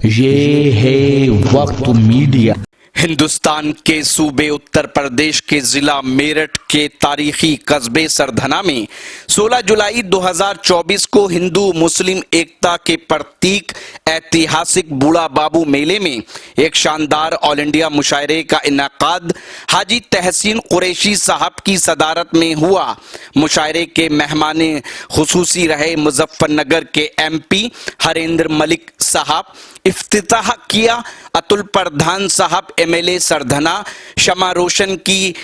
ये है वक्त मीडिया। हिंदुस्तान के सूबे उत्तर प्रदेश के जिला मेरठ के तारीखी कस्बे सरधना में 16 जुलाई 2024 को हिंदू मुस्लिम एकता के प्रतीक ऐतिहासिक बूढ़ा बाबू मेले में एक शानदार ऑल इंडिया मुशायरे का इनेकाद हाजी तहसीन कुरैशी साहब की सदारत में हुआ। मुशायरे के मेहमान खुसूसी रहे मुजफ्फरनगर के MP हरेंद्र मलिक साहब। इफ्तिताह किया अतुल प्रधान साहब MLA सरधना। शमा रोशन की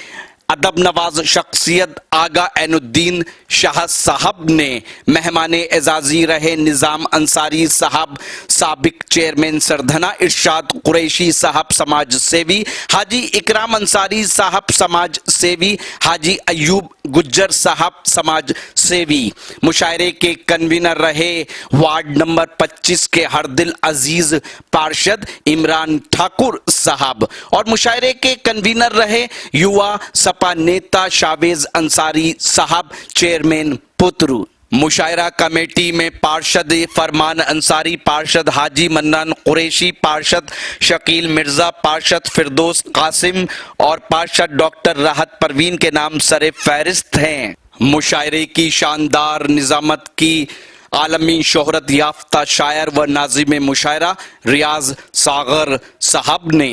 अदब नवाज शख्सियत आगा ऐनुद्दीन शाह साहब ने। मेहमान एजाजी रहे निजाम अंसारी साहब साबिक चेयरमैन सरधना, इरशाद कुरैशी साहब समाज सेवी, हाजी इकराम अंसारी साहब समाज सेवी, हाजी अयूब गुज्जर साहब समाज सेवी। मुशायरे के कन्वीनर रहे वार्ड नंबर 25 के हरदिल अजीज पार्षद इमरान ठाकुर साहब और मुशायरे के कन्वीनर रहे युवा सपा नेता शावेज अंसारी साहब चेयरमैन पुत्रु। मुशायरा कमेटी में पार्षद फरमान अंसारी, पार्षद हाजी मन्नान कुरैशी, पार्षद शकील मिर्जा, पार्षद फिरदौस कासिम और पार्षद डॉक्टर राहत परवीन के नाम सरे फहरिस्त हैं। मुशायरे की शानदार निजामत की आलमी शोहरत याफ्ता शायर व नाजिम मुशायरा रियाज सागर साहब ने।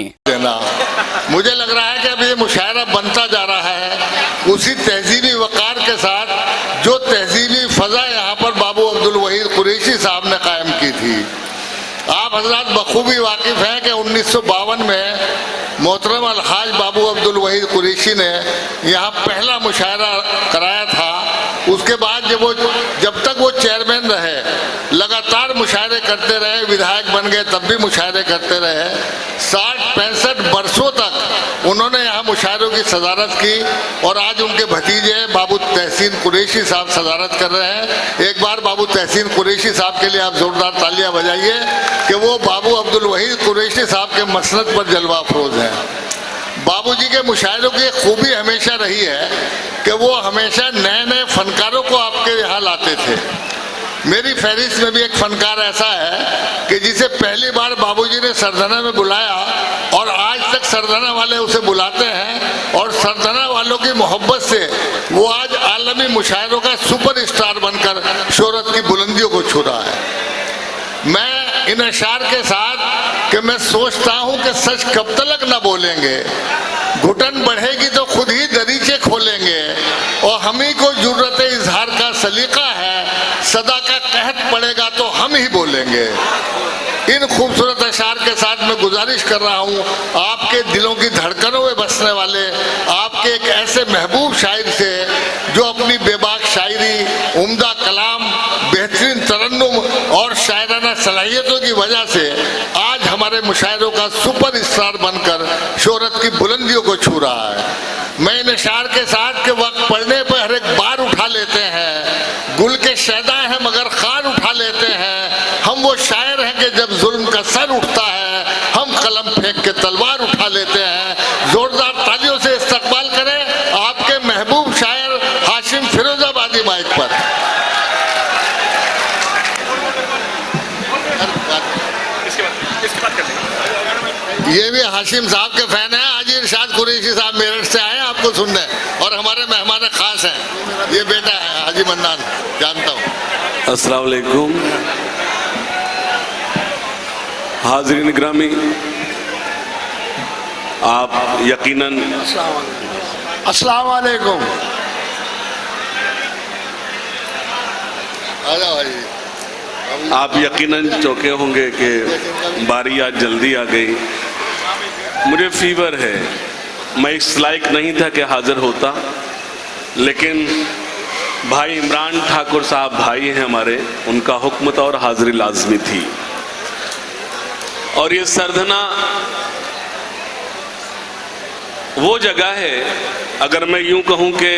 मुझे लग रहा है कि अब ये मुशायरा बनता जा रहा है उसी तहजीबी वकार के साथ जो तहजीबी फजा यहाँ पर बाबू अब्दुल वहीद कुरैशी साहब ने कायम की थी। आप हजरात बखूबी वाकिफ हैं कि 1952 में मोहतरम अलहाज बाबू अब्दुल वहीद कुरैशी ने यहाँ पहला मुशायरा कराया था। उसके बाद जब तक वो चेयरमैन रहे लगातार मुशायरे करते रहे, विधायक बन गए तब भी मुशायरे करते रहे। 60-65 वर्षों तक उन्होंने यहाँ मुशायरों की सदारत की और आज उनके भतीजे बाबू तहसीन कुरैशी साहब सदारत कर रहे हैं। एक बार बाबू तहसीन कुरैशी साहब के लिए आप जोरदार तालियां बजाइए कि वो बाबू अब्दुल वहीद कुरैशी साहब के मसनद पर जलवा अफरोज हैं। बाबूजी के मुशायरों की खूबी हमेशा रही है कि वो हमेशा नए नए फनकारों को आपके यहाँ लाते थे। मेरी फहरिस्त में भी एक फनकार ऐसा है कि जिसे पहली बार बाबूजी ने सरधना में बुलाया और आज तक सरधना वाले उसे बुलाते हैं और सरधना वालों की मोहब्बत से वो आज आलमी मुशायरों का सुपर स्टार बनकर शोहरत की बुलंदियों को छू रहा है। मैं इन अशार के साथ कि मैं सोचता हूं कि सच कब तक न बोलेंगे, घुटन बढ़ेगी तो खुद ही दरीचे खोलेंगे और हम ही को जरूरत इजहार का सलीका है, सदा का कहत पड़ेगा तो हम ही बोलेंगे। इन खूबसूरत अशार के साथ मैं गुजारिश कर रहा हूं आपके दिलों की धड़कनों में बसने वाले आपके एक ऐसे महबूब शायर से जो अपनी बेबाक शायरी, उम्दा कलाम, बेहतरीन तरन्नुम और शायराना सलाहियतों की वजह से आज हमारे मुशायरों का सुपर स्टार बनकर शोहरत की बुलंदियों को छू रहा है। मैं इन अशार के साथ के वक्त पढ़ने पर हर एक बार उठा लेते हैं, गुल के शैदा हैं मगर खार उठा लेते हैं। हम वो शायर हैं कि जब जुल्म का सर उठता है हम कलम फेंक के तलवार उठा लेते हैं। जोरदार तालियों से इस्तकबाल करें आपके महबूब शायर हाशिम फिरोजाबादी माइक पर। ये भी हाशिम साहब के फैन हैं। आज इरशाद कुरैशी साहब मेरठ से आए आपको सुनने और हमारे मेहमान खास हैं। ये बेटा है हाजी मन्नान, जानता हूँ। अस्सलाम वालेकुम हाज़रीन ग्रामी, आप यकीनन अस्सलाम वालेकुम। आप यकीनन चौंके होंगे कि बारी आज जल्दी आ गई। मुझे फीवर है, मैं इस लायक नहीं था कि हाजिर होता, लेकिन भाई इमरान ठाकुर साहब भाई हैं हमारे, उनका हुक्म था और हाजिरी लाजमी थी। और ये सरधना वो जगह है, अगर मैं यूं कहूं कि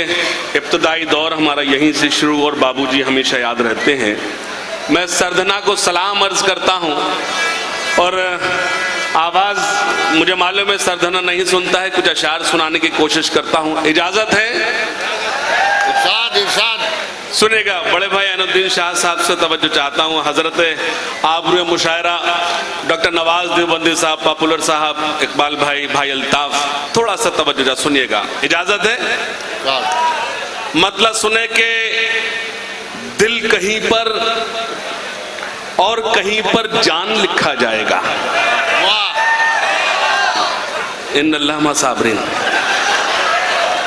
इब्तदाई दौर हमारा यहीं से शुरू और बाबूजी हमेशा याद रहते हैं। मैं सरधना को सलाम अर्ज करता हूं और आवाज मुझे मालूम है सरधना नहीं सुनता है, कुछ अशार सुनाने की कोशिश करता हूं, इजाजत है? इरशाद इरशाद सुनेगा। बड़े भाई ऐनुद्दीन शाह साहब से तवज्जो चाहता हूँ। हजरत आबरू मुशायरा डॉक्टर नवाज देवबंदी साहब, पॉपुलर साहब, इकबाल भाई, भाई अल्ताफ, थोड़ा सा तवज्जो सुनिएगा, इजाजत है? मतलब सुने के दिल कहीं पर और कहीं पर जान लिखा जाएगा। इन अल्लाह मा साबरीन,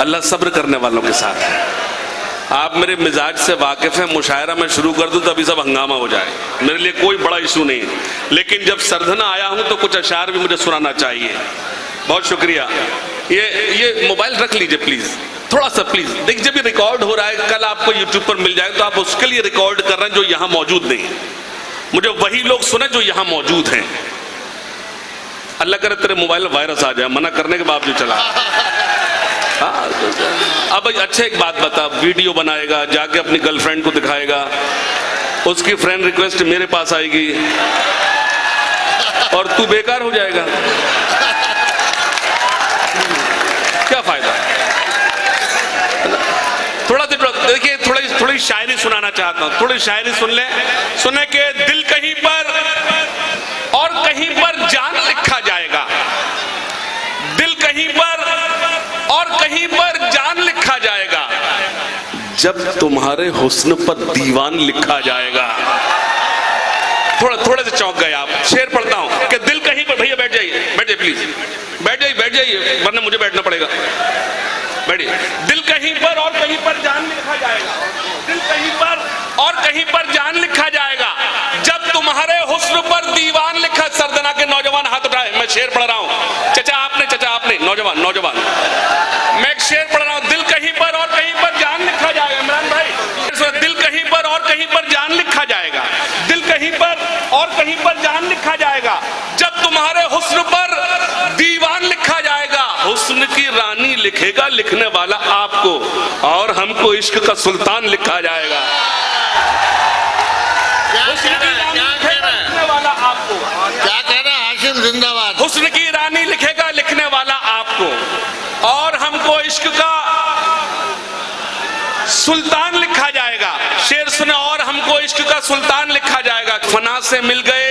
अल्लाह सब्र करने वालों के साथ है। आप मेरे मिजाज से वाकिफ हैं, मुशायरा में शुरू कर दूं तभी सब हंगामा हो जाए, मेरे लिए कोई बड़ा इशू नहीं, लेकिन जब सरधना आया हूं तो कुछ अशार भी मुझे सुनाना चाहिए। बहुत शुक्रिया। ये मोबाइल रख लीजिए प्लीज, थोड़ा सा प्लीज। देखिए जब ये रिकॉर्ड हो रहा है, कल आपको यूट्यूब पर मिल जाए तो आप उसके लिए रिकॉर्ड कर रहे हैं जो यहां मौजूद नहीं है। मुझे वही लोग सुने जो यहां मौजूद हैं। अल्लाह करे तेरे मोबाइल में वायरस आ जाए, मना करने के बावजूद चला। हाँ, अब अच्छा एक बात बता, वीडियो बनाएगा, जाके अपनी गर्लफ्रेंड को दिखाएगा, उसकी फ्रेंड रिक्वेस्ट मेरे पास आएगी और तू बेकार हो जाएगा, क्या फायदा? थोड़ा देखिए, थोड़ी शायरी सुनाना चाहता हूं, थोड़ी शायरी सुन ले। सुने के दिल कहीं पर और कहीं पर जान लिखा जाएगा, दिल कहीं पर और कहीं पर जान लिखा जाएगा, जब तुम्हारे हुस्न पर दीवान लिखा जाएगा। थोड़े से चौंक गए आप। शेर पढ़ता हूं कि दिल कहीं पर, भैया बैठ जाइए प्लीज, बैठ जाइए वरना मुझे बैठना पड़ेगा, बैठिए। दिल कहीं पर और कहीं पर जान लिखा जाएगा, दिल कहीं पर और कहीं पर जान लिखा जाएगा, जब तुम्हारे हुस्न पर दीवान लिखा। सरदना के नौजवान हाथ उठाए, मैं शेर पढ़ रहा हूं। चाचा आपने नौजवान मैं एक शेर पढ़ रहा हूं। दिल कहीं पर और कहीं पर जान लिखा जाएगा। इमरान भाई, दिल कहीं पर और कहीं पर जान लिखा जाएगा, दिल कहीं पर और कहीं पर जान लिखा जाएगा, जब तुम्हारे हुस्न पर दीवान लिखा जाएगा। हुस्न की रानी लिखेगा लिखने वाला आपको, और हमको इश्क का सुल्तान लिखा जाएगा। हुस्न की रानी लिखेगा लिखने वाला आपको, क्या कह रहे हैं हाशिम जिंदाबाद। हुस्न की रानी लिखेगा लिखने वाला आपको, और हमको इश्क का सुल्तान लिखा जाएगा। शेर सुने, और हमको इश्क का सुल्तान लिखा जाएगा। फना से मिल गए,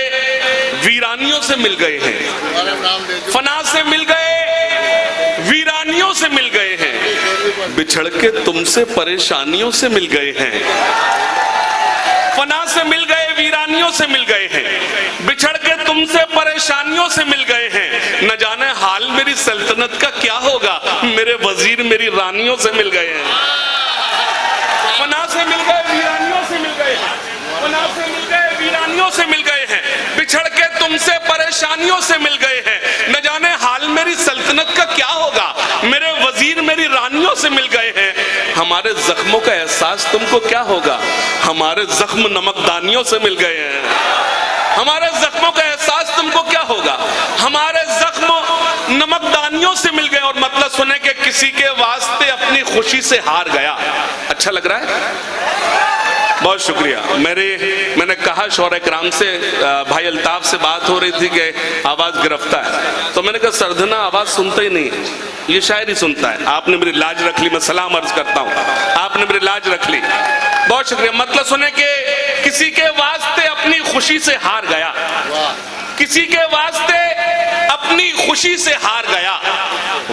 वीरानियों से मिल गए हैं, फना से मिल गए, वीरानियों से मिल गए हैं, बिछड़ के तुमसे परेशानियों से मिल गए हैं। फना से मिल गए, वीरानियों से मिल गए हैं, बिछड़ के तुमसे परेशानियों से मिल गए हैं। न जाने हाल मेरी सल्तनत का क्या होगा, मेरे वजीर मेरी रानियों से मिल गए हैं। फना से मिल गए, वीरानियों से मिल गए हैं, फना से मिल गए, वीरानियों से मिल गए हैं, बिछड़ के तुमसे परेशानियों से मिल गए हैं। न जाने हाल मेरी सल्तनत का क्या होगा, मेरे वजीर मेरी रानियों से मिल गए हैं। हमारे जख्मों का एहसास तुमको क्या होगा, हमारे जख्म नमकदानियों से मिल गए हैं। हमारे जख्मों का एहसास तुमको क्या होगा, हमारे जख्म नमकदानियों से मिल गए। और मतलब सुने कि किसी के वास्ते अपनी खुशी से हार गया। अच्छा लग रहा है? बहुत शुक्रिया। मैंने कहा शौहरे कराम से, भाई अल्ताफ से बात हो रही थी कि आवाज गिरफ्ता है, तो मैंने कहा सरधना आवाज सुनता ही नहीं, ये शायरी सुनता है। आपने मेरी लाज रख ली, मैं सलाम अर्ज करता हूं, आपने मेरी लाज रख ली, बहुत शुक्रिया। मतलब सुने कि किसी के वास्ते अपनी खुशी से हार गया, किसी के वास्ते अपनी खुशी से हार गया,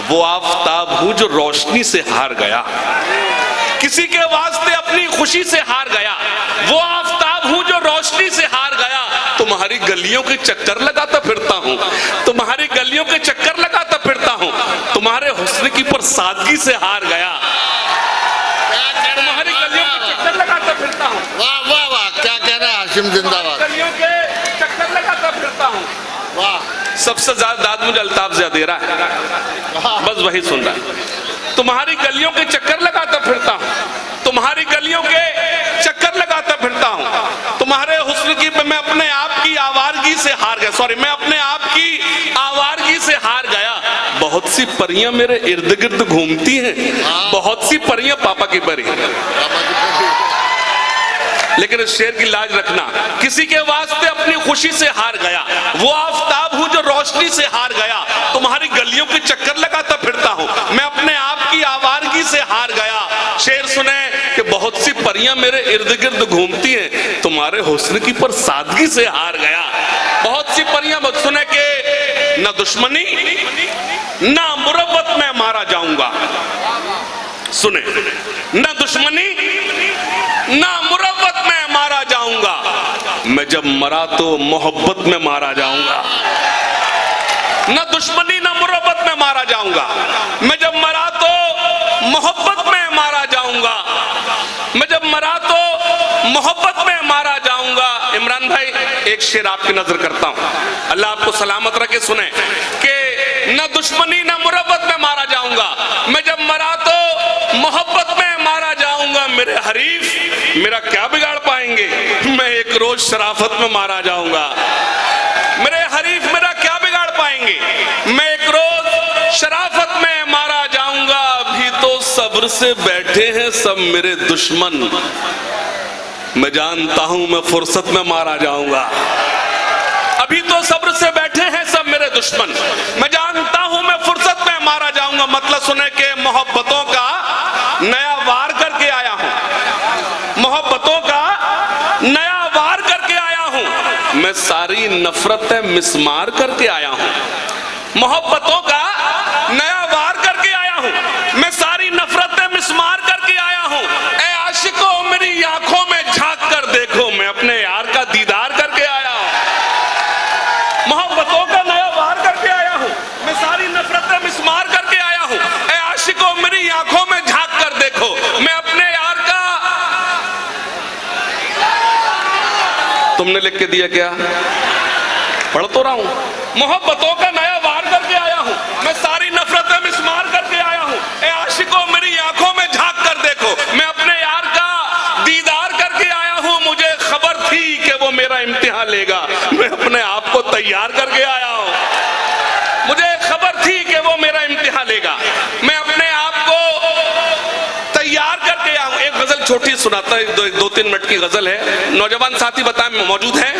वो आफताब हूं जो रोशनी से हार गया। किसी के वास्ते अपनी खुशी से हार गया, वो आफताब हूं जो रोशनी से हार गया। तुम्हारी गलियों के चक्कर लगाता फिरता हूं, तुम्हारी गलियों के चक्कर लगाता फिरता हूं, तुम्हारे हुस्न की पर सादगी से हार गया। तुम्हारी गलियों के चक्कर लगाता फिरता हूं। वाह वाह वाह, क्या कह रहे हैं हाशिम जिंदाबाद। गलियों के चक्कर लगाता फिरता हूं। वाह, सबसे ज्यादा दाद मुझे अल्ताफ ज़िया दे रहा है, बस वही सुन रहा है। तुम्हारी गलियों के चक्कर लगाता फिरता हूं, तुम्हारी गलियों के चक्कर लगाता फिरता हूं, तुम्हारे हुस्न की मैं अपने आप की आवारगी से हार गया, सॉरी मैं अपने आप की आवारगी से हार गया। बहुत सी परियां मेरे इर्द गिर्द घूमती हैं, बहुत सी परियां पापा की परी, लेकिन इस शेर की लाज रखना। किसी के वास्ते अपनी खुशी से हार गया, वो आफताब हूं जो रोशनी से हार गया। तुम्हारी गलियों के चक्कर लगाता फिरता हूं, मैं अपने आप की आवारगी से हार गया। शेर सुने कि बहुत सी परियां मेरे इर्द गिर्द घूमती हैं, तुम्हारे हुस्न की पर सादगी से हार गया। बहुत सी परियां सुने के न दुश्मनी ना मुरब्बत में मारा जाऊंगा, सुने, न दुश्मनी ना मुरब्बत में मारा जाऊंगा, मैं जब मरा तो मोहब्बत में मारा जाऊंगा। न दुश्मनी ना मुरब्बत में मारा जाऊंगा, मैं जब मरा तो मोहब्बत में मारा जाऊंगा, मैं जब मरा तो मोहब्बत में मारा जाऊंगा। इमरान भाई एक शेर आपकी नजर करता हूं, अल्लाह आपको सलामत रखे, सुने कि न दुश्मनी ना मुरब्बत में मारा जाऊंगा, मैं जब मरा तो मोहब्बत में मारा जाऊंगा। मेरे हरीफ मेरा क्या बिगाड़ पाएंगे, मैं एक रोज शराफत में मारा जाऊंगा। मेरे हरीफ मेरा क्या बिगाड़ पाएंगे, मैं एक रोज शराफत में मारा जाऊंगा। अभी तो सब्र से बैठे हैं सब मेरे दुश्मन, मैं जानता हूं मैं फुर्सत में मारा जाऊंगा। अभी तो सब्र से बैठे हैं सब मेरे दुश्मन, मैं जानता हूं मैं फुर्सत में मारा जाऊंगा। मतलब सुने के मोहब्बतों का नया वार करके आया हूं, मोहब्बतों का नया वार करके आया हूं, मैं सारी नफरतें मिसमार करके आया हूं। मोहब्बतों का नया वार करके आया हूं, मैं सारी नफरतें मिसमार करके आया हूं। ए आशिकों मेरी आंखों में झांक कर देखो, मैं अपने यार का दीदार करके आया हूं। मोहब्बतों का नया वार करके आया हूं, मैं सारी नफरतें मिसमार करके आया हूं। ए आशिकों मेरी आंखों में झांक कर देखो, मैं अपने यार का, तुमने लिख के दिया क्या, पढ़ तो रहा हूं। मोहब्बतों का नया वार करके आया हूं, मैं सारी नफरतें मिसमार करके आया हूं। ए आशिकों मेरी आंखों में झांक कर देखो, मैं अपने यार का दीदार करके आया हूं। मुझे खबर थी कि वो मेरा इम्तिहान लेगा, मैं अपने आप को तैयार करके आया हूं। मुझे खबर थी कि वो मेरा इम्तिहान लेगा, मैं अपने आप को तैयार करके आया हूं। एक गजल छोटी सुनाता है, 2-3 मिनट की गजल है, नौजवान साथी बताएं मौजूद है।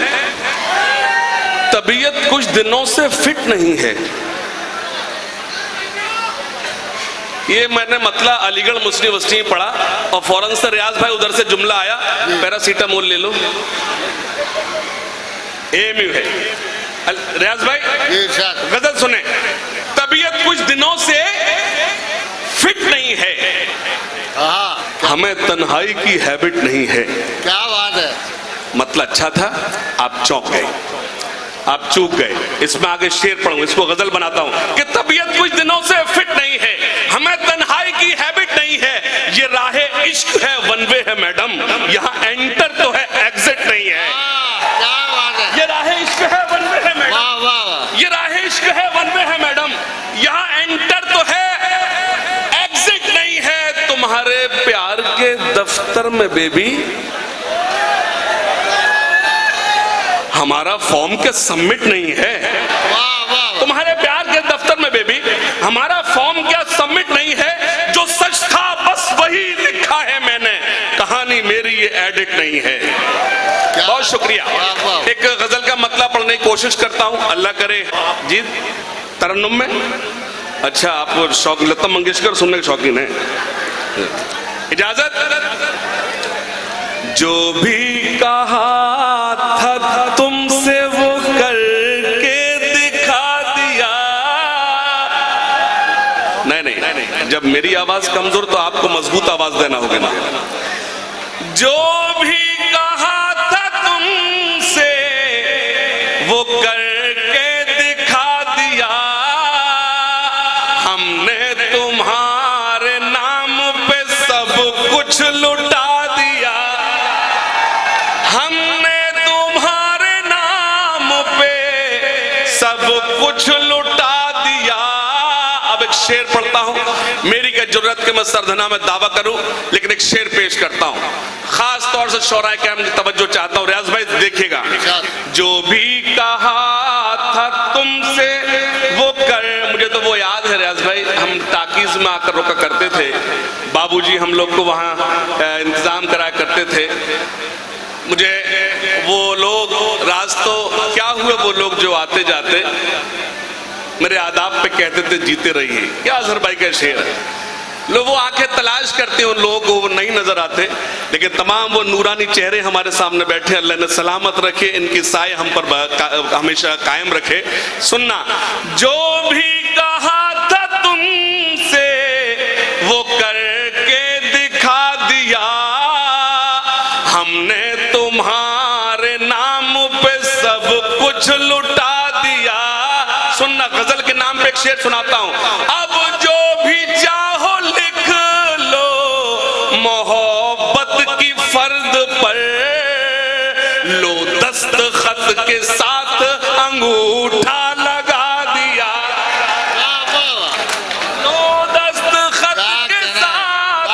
तबीयत कुछ दिनों से फिट नहीं है, ये मैंने मतलब अलीगढ़ मुस्लिम यूनिवर्सिटी में पढ़ा और फौरन से रियाज भाई उधर से जुमला आया, पैरासीटामोल ले लो, एएमयू है। रियाज भाई गजल सुने, तबीयत कुछ दिनों से फिट नहीं है, हमें तन्हाई की हैबिट नहीं है। क्या बात है, मतलब अच्छा था, आप चौंक गए, आप चूक गए। इसमें आगे शेर पढ़ूं, इसको गजल बनाता हूं कि तबीयत कुछ दिनों से फिट नहीं है, हमें तन्हाई की हैबिट नहीं है, ये राहे इश्क है वन वे है मैडम, यहाँ एंटर तो है एग्जिट नहीं है। क्या बात है, ये राहे इश्क है वन वे है मैडम, वाह वाह, ये राहे इश्क है वन वे है मैडम, यहाँ एंटर तो है एग्जिट नहीं है। तुम्हारे प्यार के दफ्तर में बेबी हमारा फॉर्म के सबमिट नहीं है। वाह वाह, तुम्हारे प्यार के दफ्तर में बेबी हमारा फॉर्म क्या सबमिट नहीं है, जो सच था बस वही लिखा है मैंने, कहानी मेरी ये एडिट नहीं है। बहुत शुक्रिया। एक गजल का मतलब पढ़ने की कोशिश करता हूं, अल्लाह करे जी। तरन्नुम में अच्छा आप शौक, लता मंगेशकर सुनने के शौकीन है, इजाजत। जो भी कहा था तुमसे वो करके दिखा दिया। नहीं, जब मेरी आवाज कमजोर तो आपको मजबूत आवाज देना होगा ना। जो भी कहा था तुमसे वो करके दिखा दिया, हमने तुम्हारे नाम पे सब कुछ लुटा दिया, हमने तुम्हारे नाम पे सब कुछ लुटा दिया। अब एक शेर पढ़ता हूं, मेरी क्या जरूरत कि मैं सरधना में दावा करूं, लेकिन एक शेर पेश करता हूं, खास तौर से शौराए किराम की तवज्जो चाहता हूं। रियाज भाई देखिएगा, जो भी कहा था तुमसे वो कर, मुझे तो वो याद है रियाज भाई, हम टाकीज में आकर रोका करते थे, बाबूजी हम लोग को वहां इंतजाम कराया करते थे। मुझे वो लोग राज तो क्या हुए, वो लोग जो आते जाते मेरे आदाब पे कहते थे जीते रहिए, क्या अजहर भाई का शेर है। लोग वो आंखें तलाश करते हैं, उन लोगों को वो नहीं नजर आते, लेकिन तमाम वो नूरानी चेहरे हमारे सामने बैठे, अल्लाह ने सलामत रखे, इनकी साए हम पर हमेशा कायम रखे। सुनना, जो भी कहा था तुमसे वो करके दिखा दिया, हमने तुम्हारे नाम पे सब कुछ लुटा दिया। सुनना, गजल के नाम पे एक शेर सुनाता हूं। अब जो भी चाहो लिख लो मोहब्बत की फर्द पर, लो दस्तखत के साथ अंगूठा लगा दिया, लो दस्तखत के साथ।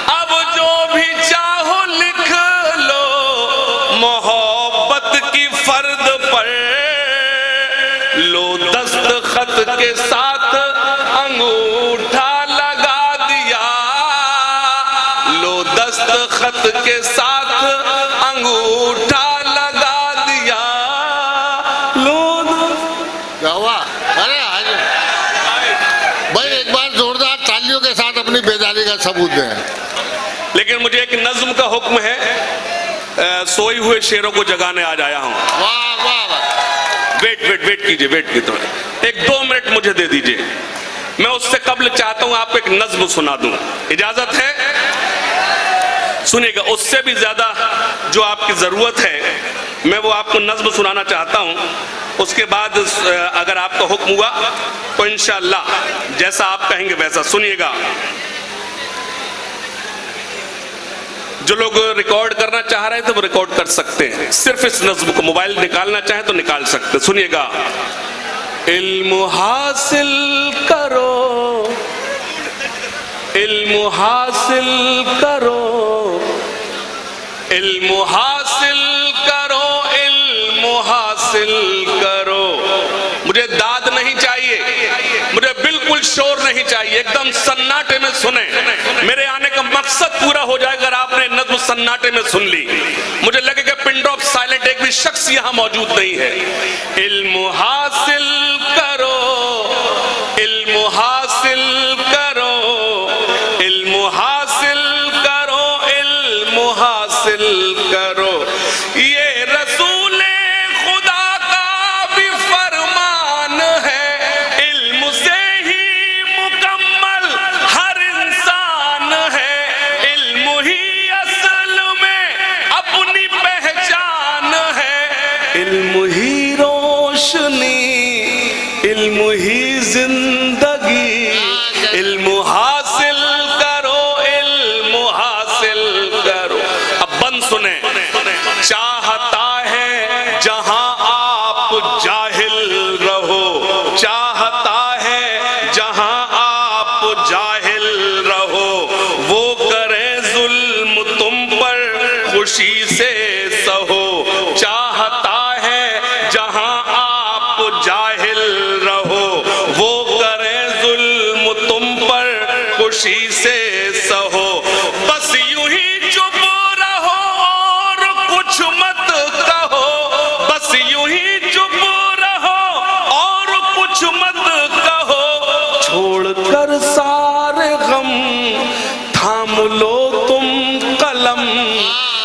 अब जो भी चाहो लिख लो मोहब्बत की फर्द पर, लो दस्तखत के साथ अंगूठा लगा दिया, लो दस्तखत के साथ अंगूठा लगा दिया, लो। क्या हुआ? अरे भाई एक बार जोरदार तालियों के साथ अपनी बेदारी का सबूत दें। लेकिन मुझे एक नज्म का हुक्म है, सोए हुए शेरों को जगाने आज आया हूं। वाह वाह वाह। वेट कीजिए, वेट कीजिए, एक 2 मिनट मुझे दे दीजिए। मैं उससे कबल चाहता हूं आपको एक नज्म सुना दूं, इजाजत है? सुनिएगा, उससे भी ज्यादा जो आपकी जरूरत है मैं वो आपको नज्म सुनाना चाहता हूं। उसके बाद अगर आपका हुक्म हुआ तो इंशाअल्लाह जैसा आप कहेंगे वैसा। सुनिएगा, जो लोग रिकॉर्ड करना चाह रहे थे वो रिकॉर्ड कर सकते हैं, सिर्फ इस नज्म को मोबाइल निकालना चाहे तो निकाल सकते हैं। सुनिएगा, इल्म हासिल करो, इल्म हासिल करो, इल्म हासिल करो, इल्म हासिल करो। मुझे दाद नहीं चाहिए, मुझे बिल्कुल शोर नहीं चाहिए, एकदम सन्नाटे में सुने। मेरे आने का मकसद पूरा हो जाएगा अगर आपने नज्म सन्नाटे में सुन ली। मुझे लगेगा पिन ड्रॉप साइलेंट, एक भी शख्स यहां मौजूद नहीं है। इल्म हासिल करो, इल्म हासिल करो, इल्म हासिल करो, इल्म हासिल करो। ये रसूले खुदा का भी फरमान है, इल्म से ही मुकम्मल हर इंसान है, इल्म ही असल में अपनी पहचान है, इल्म ही रोशनी, इल्म ही जिंदगी, इल्म हासिल करो, इल्म हासिल करो। अब बंद सुने, चाहता है जहां आप जाहिल रहो, चाहता है जहां आप जाहिल रहो, वो करे जुल्म तुम पर खुशी से सहो। चाहता है जहां आप जाहिल रहो, वो करे जुल्म तुम पर खुशी से सहो। बस यूं ही चुप रहो और कुछ मत कहो, बस यूं ही चुप रहो और कुछ मत कहो। छोड़कर सारे गम थाम लो तुम कलम,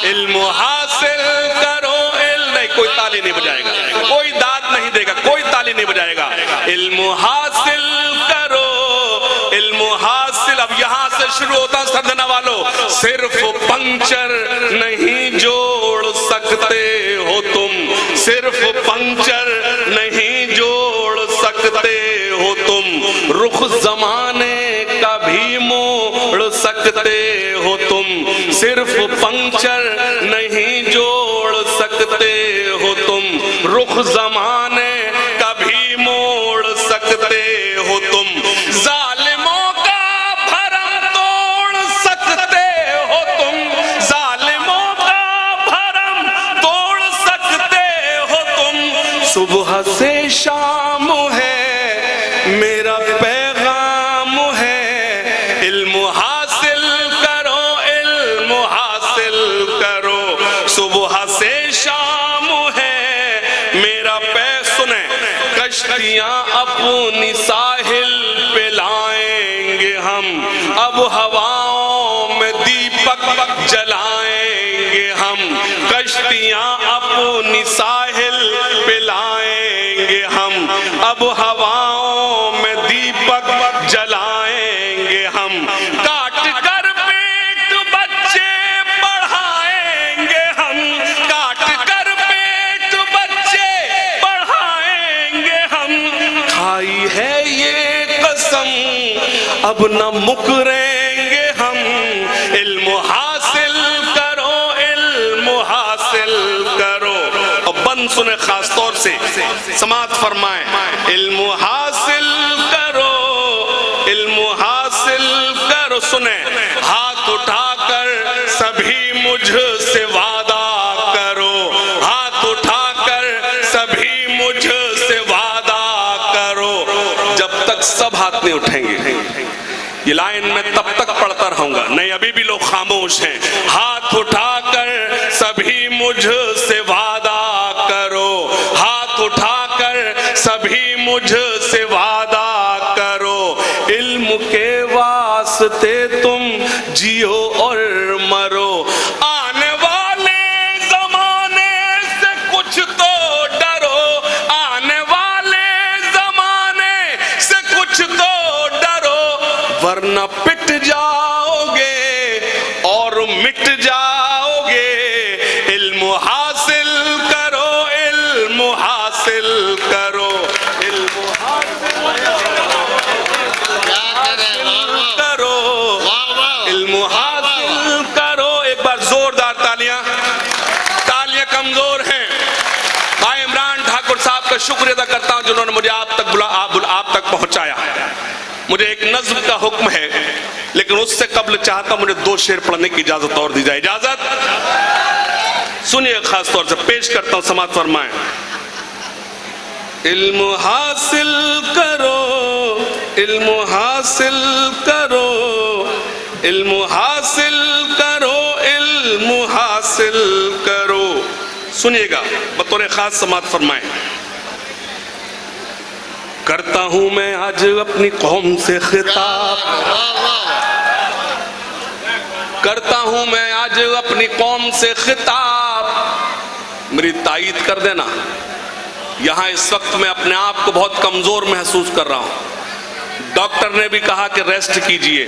इल्म हासिल करो। नहीं, कोई ताली नहीं बजाएगा, कोई दाद नहीं देगा, कोई ताली नहीं बजाएगा। इल्म हासिल करो, इल्म हासिल। अब यहां से शुरू होता है सरदना वालों। सिर्फ पंक्चर नहीं जोड़ सकते हो तुम, सिर्फ पंक्चर नहीं जोड़ सकते हो तुम, रुख जमाने का भी मोड़ सकते हो तुम, सिर्फ पंक्चर नहीं जोड़ सकते हो तुम, रुख जमाने का भी मोड़ सकते हो तुम। जालिमों का भरम तोड़ सकते हो तुम, जालिमों का भरम तोड़ सकते हो तुम। सुबह से शाम है मेरा पैगाम है, इल्म हासिल करो, इल्म हासिल करो। सुबह से शाम है मेरा सुने, कश्तियां अपनी साहिल पे लाएंगे जलाएंगे हम, अब हवाओं में दीपक जलाएंगे हम, कश्तियां अपनी साहिल पे लाएंगे हम, अब हवाओं में दीपक जलाएंगे हम, काट कर पेट बच्चे बढ़ाएंगे हम, काट कर पेट बच्चे बढ़ाएंगे हम, खाई है ये कसम अब न मुकरेंगे हम, इल्म हासिल करो, इल्म हासिल करो। और बंद सुने खास तौर से समात फरमाएं, इल्म हासिल करो, इल्म हासिल करो। सुने, हाथ उठाकर सभी मुझसे वादा करो, हाथ उठाकर सभी मुझसे वादा करो। जब तक सब हाथ नहीं उठेंगे ये लाइन में तब तक पढ़ता रहूंगा, नहीं अभी भी लोग खामोश हैं। हाथ उठाकर सभी मुझसे वादा करो, हाथ उठाकर सभी मुझसे वादा करो, इल्म के वास्ते तुम जियो और मरो, आने वाले जमाने से कुछ तो डरो, आने वाले जमाने से कुछ तो डरो, वरना पिट जाओगे और मिट जाओगे। इल्म हासिल करो, इल्म हासिल करो, इल्म करो, इल्म हासिल करो। एक बार जोरदार तालियां, तालियां कमजोर हैं। भाई इमरान ठाकुर साहब का शुक्रिया अदा करता हूं जिन्होंने मुझे आप तक पहुंचाया। मुझे एक नज्म का हुक्म है, लेकिन उससे कबल चाहता मुझे 2 शेर पढ़ने की इजाजत और दी जाए। इजाजत सुनिए, खास तौर से पेश करता हूं, समात फरमाएं। इल्म हासिल करो, इल्म हासिल करो, इल्म हासिल करो, इल्म हासिल करो। सुनिएगा, बतौर खास समात फरमाएं। करता हूं मैं आज अपनी कौम से खिताब, करता हूं मैं आज अपनी कौम से खिताब। मेरी तायीद कर देना, यहां इस वक्त मैं अपने आप को बहुत कमजोर महसूस कर रहा हूं। डॉक्टर ने भी कहा कि रेस्ट कीजिए,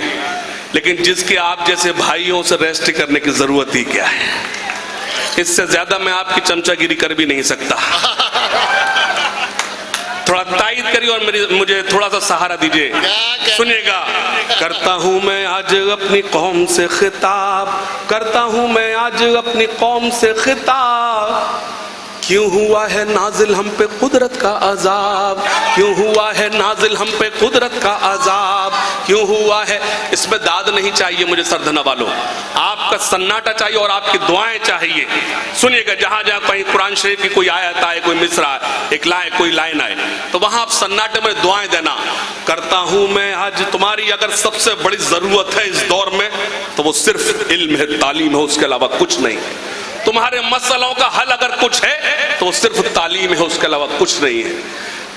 लेकिन जिसके आप जैसे भाइयों से रेस्ट करने की जरूरत ही क्या है। इससे ज्यादा मैं आपकी चमचागिरी कर भी नहीं सकता। थोड़ा तायीद करिए और मुझे थोड़ा सा सहारा दीजिए। सुनिएगा, करता हूं मैं आज अपनी कौम से खिताब, करता हूं मैं आज अपनी कौम से खिताब। क्यों हुआ है नाजिल हम पे कुदरत का अजाब, क्यों हुआ है नाजिल हम पे कुदरत का अजाब, क्यों हुआ है। इसमें दाद नहीं चाहिए मुझे सरधना वालों, आपका सन्नाटा चाहिए और आपकी दुआएं चाहिए। सुनिएगा, जहां जहां कहीं कुरान शरीफ की कोई आयत आए, कोई मिसरा, एक कोई लाइन आए, तो वहां आप सन्नाटे में दुआएं देना। करता हूं मैं आज, तुम्हारी अगर सबसे बड़ी जरूरत है इस दौर में तो वो सिर्फ इल्म है, तालीम है, उसके अलावा कुछ नहीं। तुम्हारे मसलों का हल अगर कुछ है तो सिर्फ तालीम है, उसके अलावा कुछ नहीं है।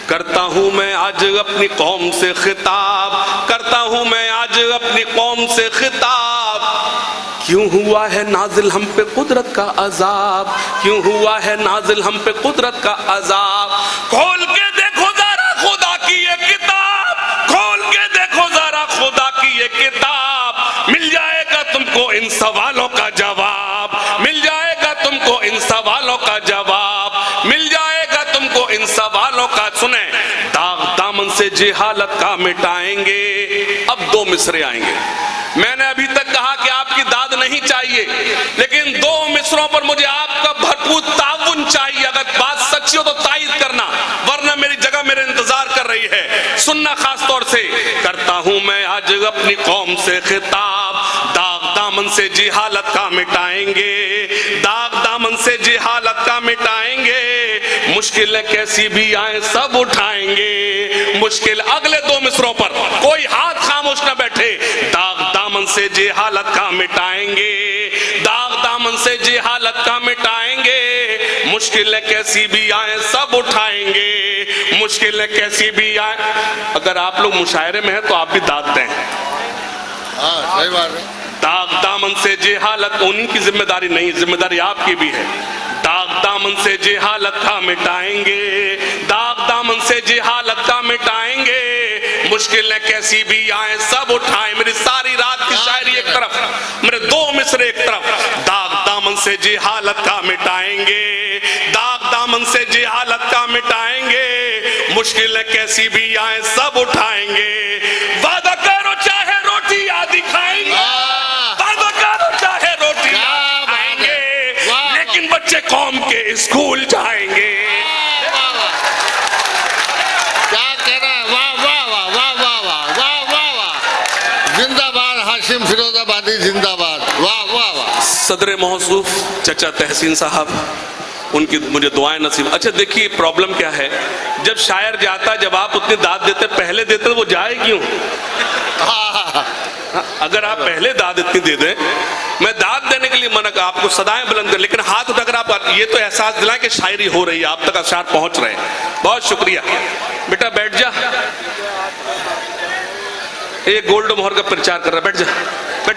करता हूं मैं आज अपनी कौम से खिताब, करता हूं मैं आज अपनी कौम से खिताब। क्यों हुआ है नाजिल हम पे कुदरत का अजाब, क्यों हुआ है नाजिल हम पे कुदरत का अजाब। खोल के देखो जरा खुदा की ये किताब, खोल के देखो जरा खुदा की ये किताब, मिल जाएगा तुमको इन सवालों का जवाब, मिल जाएगा तुमको इन सवालों का जवाब, मिल जाएगा तुमको इन सवालों का। सुने, दाग दामन से जिहालत का मिटाएंगे। अब 2 मिसरे आएंगे। मैंने अभी तक कहा कि आपकी दाद नहीं चाहिए, लेकिन 2 मिसरों पर मुझे आपका भरपूर ताउन चाहिए। अगर बात सच्ची हो तो तायीद करना, वरना मेरी जगह मेरे इंतजार कर रही है। सुनना खास तौर से, करता हूं मैं आज अपनी कौम से खिताब, दाग दामन से जिहालत का मिटाएंगे, दाग दामन से जिहालत का मिटाएंगे। मुश्किलें कैसी भी आए सब उठाएंगे। मुश्किल अगले 2 मिसरों पर कोई हाथ खामोश न बैठे। दाग दामन से जिहालत का मिटाएंगे, दाग दामन से जिहालत का मिटाएंगे। मुश्किलें कैसी भी आए सब उठाएंगे, मुश्किलें कैसी भी आए। अगर आप लोग मुशायरे में हैं तो आप भी दाद दें। हाँ सही बात है। दाग दामन से जे हालत, उन्हीं की जिम्मेदारी नहीं, जिम्मेदारी आपकी भी है। दाग दामन से जे हालत का मिटाएंगे, दाग दामन से जे हालत का मिटाएंगे, मुश्किलें कैसी भी आए सब उठाएं। मेरी सारी रात की शायरी एक तरफ, मेरे 2 मिसरे एक तरफ। दाग दामन से जे हालत का मिटाएंगे, दाग दामन से जे हालत का मिटाएंगे, मुश्किलें कैसी भी आए सब उठाएंगे। वादा करो चाहे रोटी आदि खाएंगे, वादा करो चाहे रोटी आएंगे, लेकिन बच्चे कौम के स्कूल जाएंगे। क्या कह रहा है? वाह वाह वाह वाह वाह वाह वाह वाह वाह। जिंदाबाद हाशिम फिरोजाबादी जिंदाबाद। वाह वाह वाह। सदर मौसूफ चचा तहसीन साहब, उनकी मुझे दुआएं नसीब। अच्छा देखिए प्रॉब्लम क्या है, जब शायर जाता, जब आप उतनी दाद देते, पहले देते तो वो जाए क्यों? अगर आप पहले दाद इतनी दे दें, मैं दाद देने के लिए मना कर, आपको सदाएं बुलंद कर, लेकिन हाथ उठाकर आप ये तो एहसास दिलाएं कि शायरी हो रही है, आप तक अशार पहुंच रहे हैं। बहुत शुक्रिया बेटा, बैठ जा। ये गोल्ड मोहर का प्रचार कर रहा है, बैठ जा बैठ।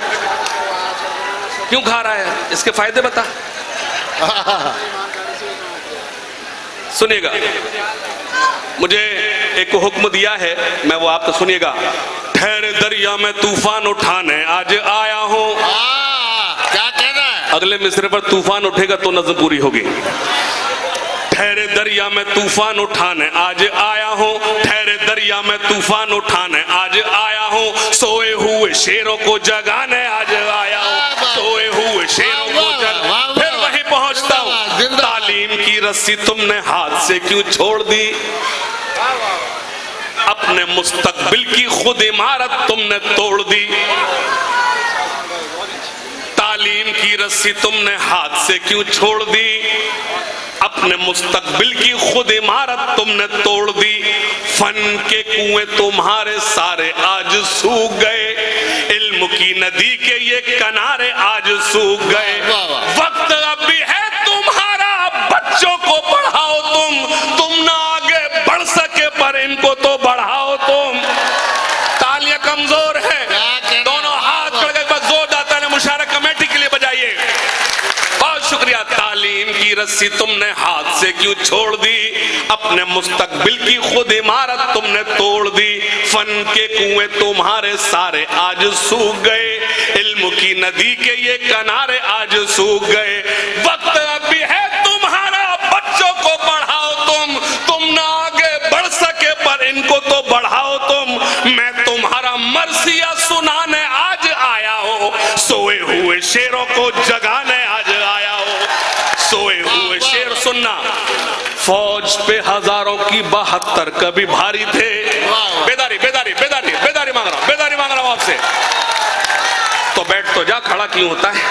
क्यों खा रहा है, इसके फायदे बता। सुनिएगा, मुझे एक हुक्म दिया है, मैं वो आपको सुनिएगा। ठहरे दरिया में तूफान उठाने आज आया हूं। क्या कहना है? अगले मिसरे पर तूफान उठेगा तो नज़म पूरी होगी। ठहरे दरिया में तूफान उठाने आज आया हूँ, ठहरे दरिया में तूफान उठाने आज आया हूँ, सोए हुए शेरों को जगाने आज आया हूँ, सोए हुए शेरों को जगाने। फिर वहीं पहुंचता हूँ। तालीम की रस्सी तुमने हाथ से क्यों छोड़ दी, अपने मुस्तकबिल की खुद इमारत तुमने तोड़ दी। तालीम की रस्सी तुमने हाथ से क्यों छोड़ दी, अपने मुस्तकबिल की खुद इमारत तुमने तोड़ दी। फन के कुएं तुम्हारे सारे आज सूख गए, इल्म की नदी के ये किनारे आज सूख गए। वक्त अब भी है तुम्हारा, बच्चों को पढ़ाओ तुम ना आगे बढ़ सके पर इनको तो बढ़ाओ तुम। तालियां कमजोर है, दोनों हाथ खड़े एक बार जोरदार तालियां मुशारक कमेटी के लिए बजाइए। बहुत शुक्रिया। तालीम की रस्सी तुमने हाथ से क्यों छोड़ दी, अपने मुस्तकबिल की खुद इमारत तुमने तोड़ दी। फन के कुएं तुम्हारे सारे आज सूख गए, इल्म की नदी के ये किनारे आज सूख गए। वक्त अब भी है तुम्हारा, बच्चों को पढ़ाओ तुम ना आगे बढ़ सके पर इनको तो बढ़ाओ तुम। मैं तुम्हारा मरसिया सुनाने आज आया हूँ, सोए हुए शेरों को जगाने आज आया हूँ, सोए हुए शेर सुनना। फौज पे हजारों की 72 कभी भारी थे। बेदारी बेदारी बेदारी बेदारी मांग रहा हूं, बेदारी मांग रहा हूं आपसे। तो बैठ तो जा, खड़ा क्यों होता है।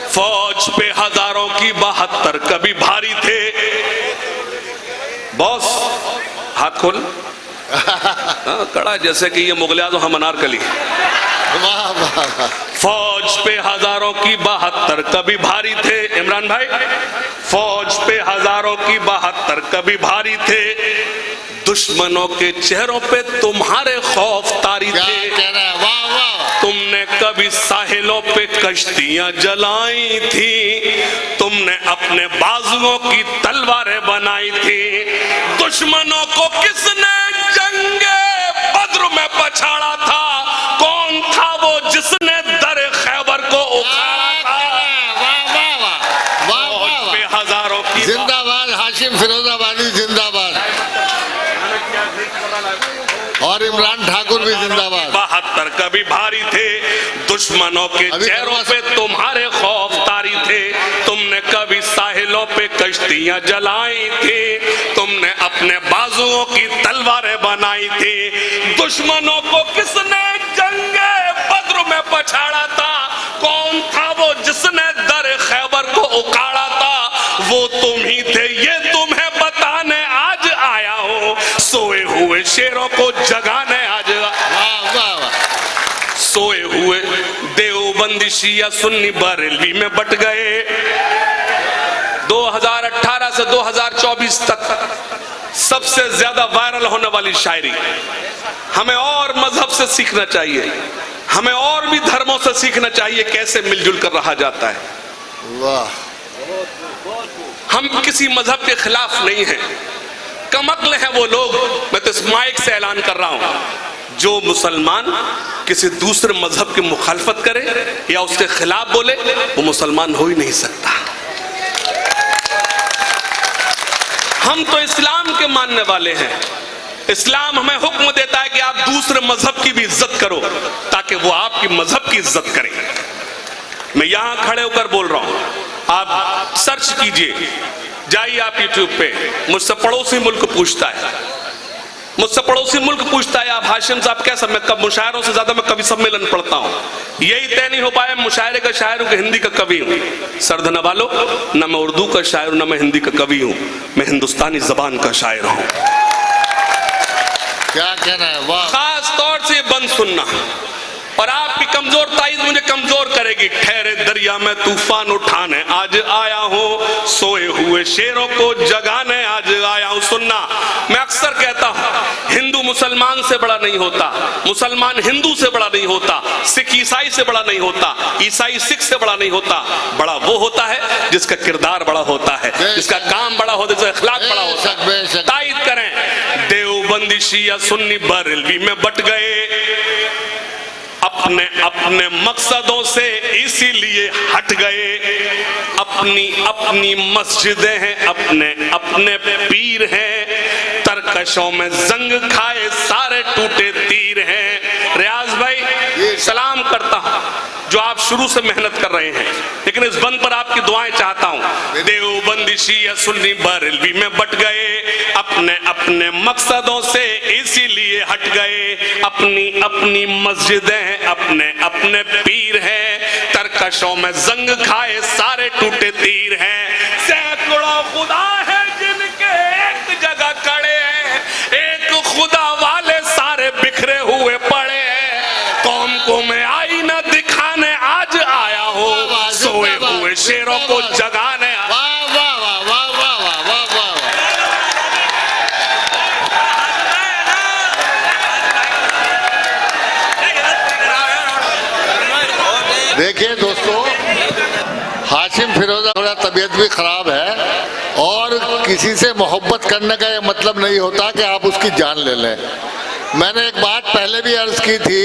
फौज पे हजारों की 72 कभी भारी थे। बॉस हाथ खोल। कड़ा जैसे कि ये मुगल आज़म हम अनारकली। फौज पे हजारों की 72 कभी भारी थे। इमरान भाई, फौज पे हजारों की 72 कभी भारी थे, दुश्मनों के चेहरों पे तुम्हारे खौफ तारी थे। तुमने कभी साहिलों पे कश्तियां जलाई थी, तुमने अपने बाजुओं की तलवारें बनाई थी। दुश्मनों को किसने जंगे बद्र में पछाड़ा था, कौन था वो जिसने दर खैबर को उखाड़ा था। फौज पे हजारों की। जिंदाबाद हाशिम फिरोजाबादी जिंदाबाद, और इमरान ठाकुर भी जिंदाबाद। 72 कभी भारी थे, दुश्मनों के चेहरों पे तुम्हारे खौफ तारी थे। तुमने कभी साहिलों पे कश्तियां जलाई थी, तुमने अपने बाजुओं की तलवारें बनाई थी। दुश्मनों को किसने जंगे बद्र में पछाड़ा था, कौन था वो जिसने दर खैबर को उखाड़ा था। वो तुम ही थे, ये तुम्हें बताने आज आया हूँ, सोए हुए शेरों को जगाने आज। सोए हुए देवबंदी शिया सुन्नी बरेलवी में बट गए। 2018 से 2024 तक सबसे ज्यादा वायरल होने वाली शायरी हमें और मजहब से सीखना चाहिए, हमें और भी धर्मों से सीखना चाहिए कैसे मिलजुल कर रहा जाता है। वाह, हम किसी मजहब के खिलाफ नहीं हैं, कमअक्ल हैं वो लोग, मैं तो इस माइक से ऐलान कर रहा हूं, जो मुसलमान किसी दूसरे मजहब की मुखालफत करे या उसके खिलाफ बोले वो मुसलमान हो ही नहीं सकता। हम तो इस्लाम के मानने वाले हैं। इस्लाम हमें हुक्म देता है कि आप दूसरे मजहब की भी इज्जत करो ताकि वो आपकी मजहब की इज्जत करें। मैं यहां खड़े होकर बोल रहा हूं, आप सर्च कीजिए, जाइए आप यूट्यूब पे, मुझसे पड़ोसी मुल्क पूछता है, मुझसे पड़ोसी मुल्क पूछता है आप हाशिम साहब कैसा, मैं कब मुशायरों से ज्यादा मैं कवि सम्मेलन पढ़ता हूं, यही तय नहीं हो पाया मुशायरे का शायर हूं कि हिंदी का कवि हूं। सरधना वालों, न मैं उर्दू का शायर हूं, न मैं हिंदी का कवि हूं, मैं हिंदुस्तानी जबान का शायर हूं। क्या कहना है, वाह। खास तौर से बंद सुनना, और आपकी कमजोर ताईद मुझे कमजोर करेगी। ठहरे दरिया में तूफान उठाने आज आया हूं, सोए हुए शेरों को जगाने आज आया हूं। सुनना, मैं अक्सर कहता हूं हिंदू मुसलमान से बड़ा नहीं होता, मुसलमान हिंदू से बड़ा नहीं होता, सिख ईसाई से बड़ा नहीं होता, ईसाई सिख से बड़ा नहीं होता। बड़ा वो होता है जिसका किरदार बड़ा होता है, जिसका काम बड़ा होता है, जिसका अखलाक बड़ा होता है। ताईद करें, देवबंदी शिया सुन्नी बरेलवी में बट गए अपने अपने मकसदों से, इसीलिए हट गए। अपनी अपनी मस्जिदें हैं, अपने अपने पीर हैं, तरकशों में जंग खाए सारे टूटे तीर हैं। रियाज भाई सलाम करता हूं जो आप शुरू से मेहनत कर रहे हैं, लेकिन इस बंद पर आपकी दुआएं चाहता हूं। देवबंदी शिया सुन्नी बरेलवी में बट गए अपने अपने मकसदों से, इसीलिए हट गए। अपनी अपनी मस्जिदें हैं, अपने अपने पीर हैं, तरकशों में जंग खाए सारे टूटे तीर हैं। सैकड़ों खुदा है जिनके एक जगह खड़े हैं, एक खुदा वाले सारे बिखरे हुए पड़े हैं। कौम को मैं आईना दिखाने आज आया हो, सोए हुए शेरों को जगाने। वाह वाह वाह वाह वाह वाह वाह वाह। देखिए दोस्तों, हाशिम फिरोजा थोड़ा तबीयत भी खराब है, और किसी से मोहब्बत करने का ये मतलब नहीं होता कि आप उसकी जान ले लें। मैंने एक बात पहले भी अर्ज की थी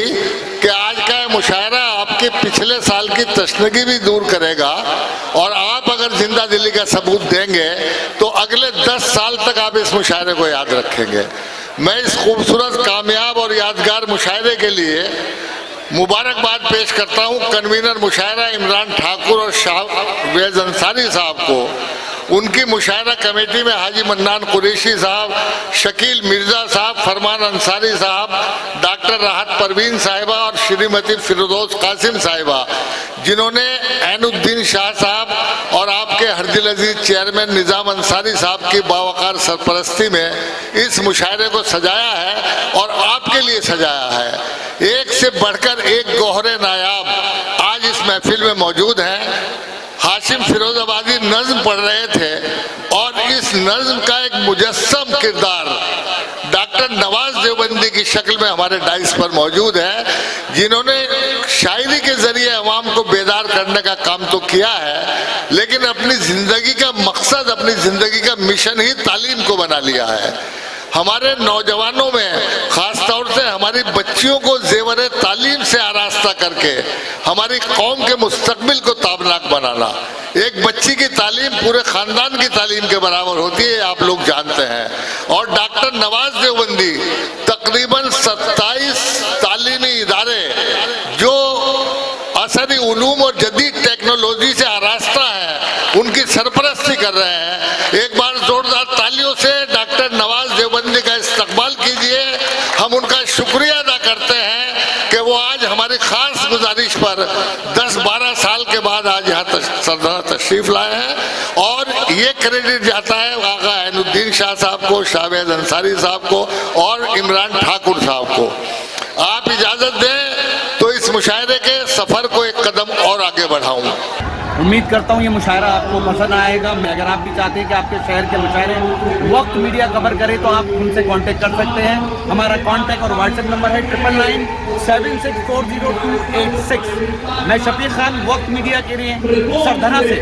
कि आज का ये मुशायरा आपके पिछले साल की तशनगी भी दूर करेगा, और आप अगर जिंदा दिली का सबूत देंगे तो अगले 10 साल तक आप इस मुशायरे को याद रखेंगे। मैं इस खूबसूरत, कामयाब और यादगार मुशायरे के लिए मुबारकबाद पेश करता हूं कन्वीनर मुशायरा इमरान ठाकुर और शाहवेज अंसारी साहब को। उनकी मुशायरा कमेटी में हाजी मन्नान कुरैशी साहब, शकील मिर्जा साहब, फरमान अंसारी साहब, डॉक्टर राहत परवीन साहिबा और श्रीमती फिरदौस कासिम साहिबा, जिन्होंने ऐनुद्दीन शाह साहब और आपके हरदिल अजीज चेयरमैन निजाम अंसारी साहब की बावकार सरपरस्ती में इस मुशायरे को सजाया है और आपके लिए सजाया है। एक से बढ़कर एक गौहरे नायाब आज इस महफिल में मौजूद हैं। हाशिम फिरोजाबादी नज्म पढ़ रहे थे और इस नज्म का एक मुजस्सम किरदार डॉक्टर नवाज देवबंदी की शक्ल में हमारे डाइस पर मौजूद है, जिन्होंने शायरी के जरिए अवाम को बेदार करने का काम तो किया है, लेकिन अपनी जिंदगी का मकसद, अपनी जिंदगी का मिशन ही तालीम को बना लिया है। हमारे नौजवानों में, खास तौर से हमारी बच्चियों को जेवरे तालीम से आरास्ता करके हमारी कौम के मुस्तकबिल को ताबनाक बनाना। एक बच्ची की तालीम पूरे खानदान की तालीम के बराबर होती है, आप लोग जानते हैं। और डॉक्टर नवाज देवबंदी तकरीबन 27 तालीमी इदारे जो असरी उलूम और जदीद टेक्नोलॉजी से आरास्ता है, उनकी सरपरस्ती कर रहे हैं। एक बार जोरदार तालियों से डॉक्टर नवाज देवबंदी का इस्तकबाल कीजिए। हम उनका शुक्रिया अदा करते हैं कि वो आज हमारी खास गुजारिश पर 10-12 साल के बाद आज यहाँ सरदार तशरीफ लाए हैं, और ये क्रेडिट जाता है आगा ऐनुद्दीन शाह साहब को, शाहवेज अंसारी साहब को और इमरान ठाकुर साहब को। आप इजाजत दें तो इस मुशायरे के सफर को एक कदम और आगे बढ़ाऊं। उम्मीद करता हूँ ये मुशायरा आपको पसंद आएगा। अगर आप भी चाहते हैं कि आपके शहर के मुशायरे वक्त मीडिया कवर करे तो आप हमसे कांटेक्ट कर सकते हैं। हमारा कांटेक्ट और व्हाट्सएप नंबर है 9997640286। मैं शफीक खान, वक्त मीडिया के लिए सरधना से।